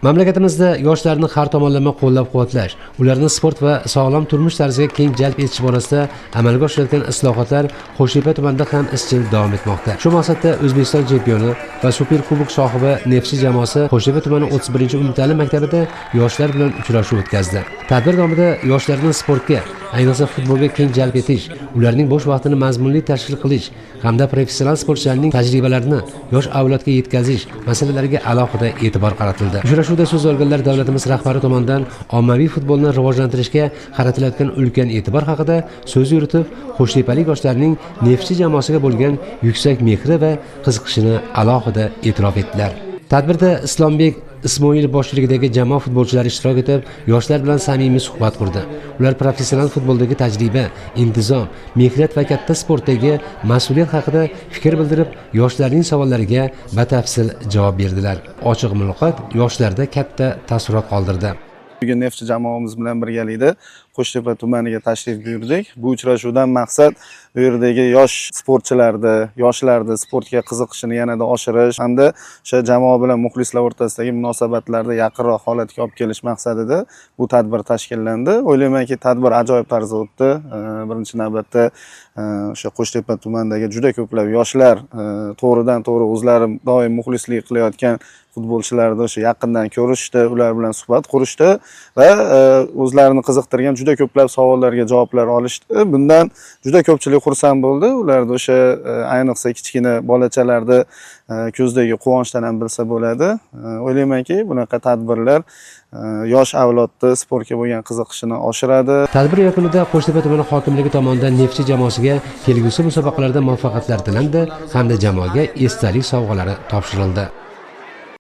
Mamlakatimizda yoshlarni har tomonlama qo'llab-quvvatlash, ularni sport va sog'lom turmush tarziga keng jalb etish borasida amalga oshirilayotgan islohotlar Qo'shtepa tumanida ham izchil davom etmoqda. Shu maqsadda O'zbekiston chempioni va Super Kubok sohibi Neftchi jamoasi Qo'shtepa tumani 31-umumta'lim maktabida yoshlar bilan uchrashuv o'tkazdi. Tadbir davomida yoshlarni sportga, ayniqsa futbolga keng jalb etish, ularning bo'sh vaqtini mazmunli tashkil qilish hamda professional sportchilarning tajribalarini yosh avlodga yetkazish masalalariga alohida e'tibor qaratildi. Uchrashuvda so'z olganlar davlatimiz rahbari tomonidan ommaviy futbolni rivojlantirishga qaratilayotgan ulkan e'tibor haqida so'z yuritib, qo'shtepalik yoshlarning Neftchi jamoasiga bo'lgan yuksak mehri va qiziqishini alohida e'tirof etdilar. Tadbirda Islombek Ismoil boshchiligidagi jamoa futbolchilari ishtirok etib, yoshlar bilan samimiy suhbat qurdi. Ular professional futboldagi tajriba, intizom, mehnat va katta sportdagi mas'uliyat haqida fikr bildirib, yoshlarning savollariga batafsil javob berdilar. Ochiq muloqot yoshlarda katta taassurot qoldirdi. Bugun Neftchi jamoamiz bilan birgalikda Qo'shtepa tumaniga tashrif buyurdik. Bu uchrashuvdan maqsad bu yerdagi yosh sportchilarni, yoshlarni sportga qiziqishini yanada oshirish hamda o'sha jamoa bilan muxlislar o'rtasidagi munosabatlarni yaqinroq holatga olib kelish maqsadida bu tadbir tashkillandi. O'ylaymanki, tadbir ajoyib tarzda o'tdi. Birinchi navbatda o'sha Qo'shtepa tumanidagi juda ko'plab yoshlar to'g'ridan-to'g'ri o'zlari doim muxlislik qilayotgan futbolchilarni o'sha yaqindan ko'rishdi, ular bilan suhbat qurishdi va o'zlarini qiziqtirgan juda ko'plab savollarga javoblar olishdi. Bundan juda ko'pchilik xursand bo'ldi. Ularda o'sha ayniqsa kichkina bolachalarni ko'zdagi quvonchdan ham bilsa bo'ladi. O'ylaymanki, bunaqa tadbirlar yosh avlodni sportga bo'lgan qiziqishini oshiradi. Tadbir yakunida Qo'shtepa tumani hokimligi tomonidan Neftchi jamoasiga kelgusi musobaqalarda muvaffaqiyatlar tilandi hamda jamoaga esdalik sovg'alari topshirildi.